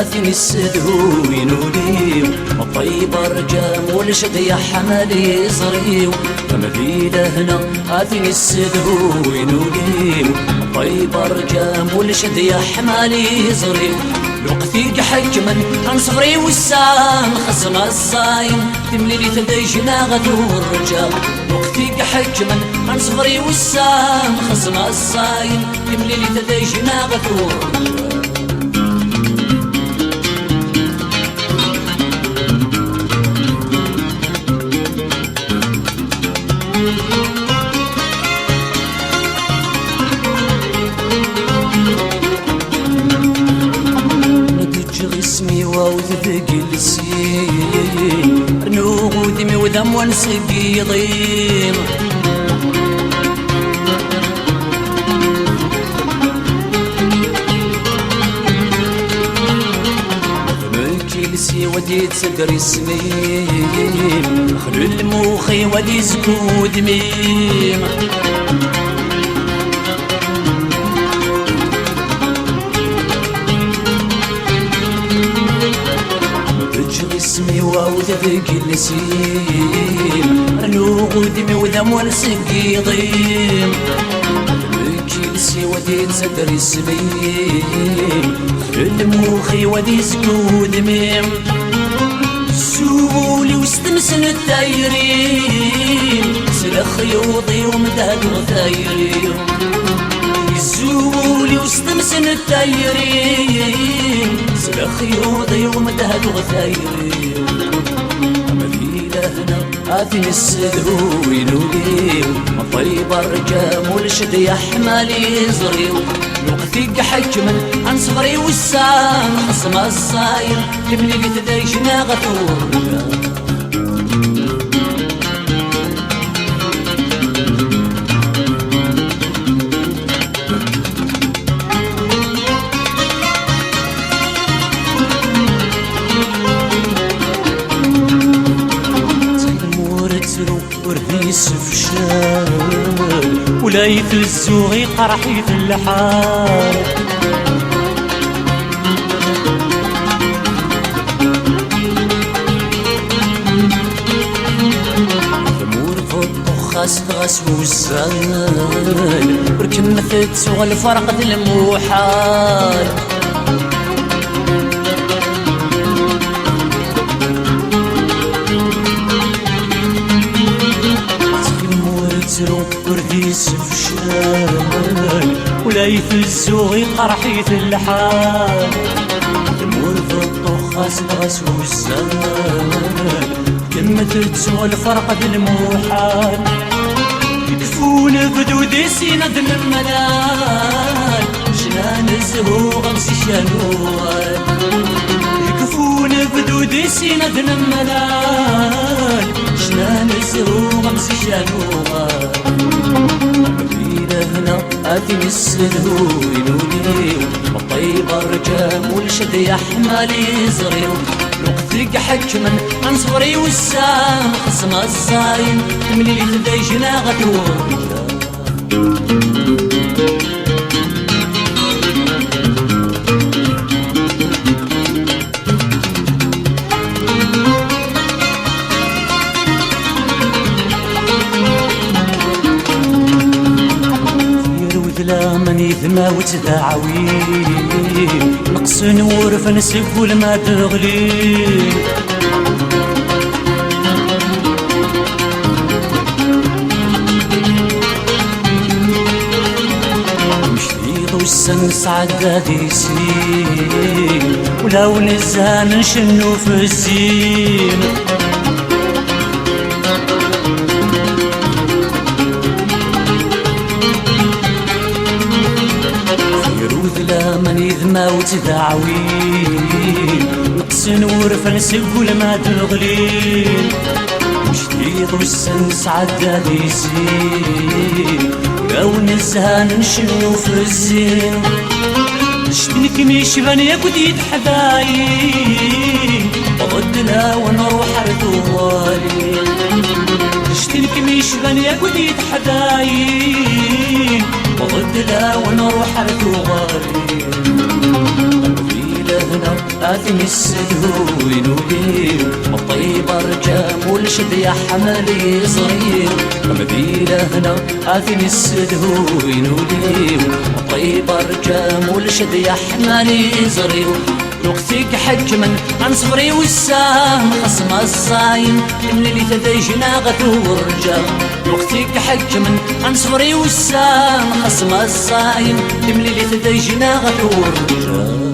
آثم السدوين وليو الطيب رجام والشد يا حمالي صريو فما في هنا آثم السدوين وليو الطيب رجام والشد يا حمالي صريو الوقت حجما عن صغري والسام خصم الصايم تملي لي تديجنا غدور الرجال الوقت حجما عن صغري والسام خصم الصايم تملي لي تديجنا غدور الرجال اسمي وذبق السين رنوغ ودمي وذم ونسقي ضيم مكيلسي وديت سقر اسمي خلو الموخي ودي زكو دميم اسمي وذبق السين رنوغ ودمي وذم ونسقي ضيم مكيلسي وديت سقر اسمي خلو الموخي ودي زكو دميم سولي واستمسن التايرين سلا خيوطي ومداد وثايرين يزولي واستمسن التايرين سلا خيوطي ومداد وثايرين أما في لهنا آثم السدوين وليو طيب الرجام والشد يا حمالي زريو الوقت حجما عن صغري والسام خصم الصاير تبني لي تديجنا غدور الرجال ورثيس فشال ولا يفزو غي قرحي في اللحال ثمور فوق خاس غاس وزال وركن مثل سوى الفرق الموحال ورديس فشال ولا يفزو غي قرحي في اللحال تمور في الطخاس غاس والزال كما تتسوى الفرقة الموحال يكفون بدودي سيند الملال شنان الزهو غمسي شانوال يكفون بدودي سيند الملال شنان الزهو غمسي شانوال هنا آثم السدوين وليو الطيب الرجام والشد يا حمالي زريو الوقت حجما عن صغري والسام خصم الصايم تملي لي تديجنا غدور من يثنى وتداعوين نقص نور فنسك ولما تغلي مشيط والسنس عدادي سنين ولو نزان نشنو في الزين من يذما وتدعوين نقص نور فنسك ولما تغلين مشتيط والسنس عدادي زين لو نزهان نشنو في الزين نشتنك ميشبان ياكد يتحداين وضدنا ونروح رثوالي نشتنك ميشبان ياكد يتحداين وضدنا ونروح رثوالي هنا آثم السدوين وليل والطيب رجام والشد يا حملي صغير مدينة هنا آثم السدوين وليل والطيب رجام والشد يا حملي صغير وقتك حجما عن صفري والسام خصم الصايم من اللي تديجنا غثور رجال وقتك حجما عن صفري والسام خصم الصايم من اللي تديجنا غثور رجال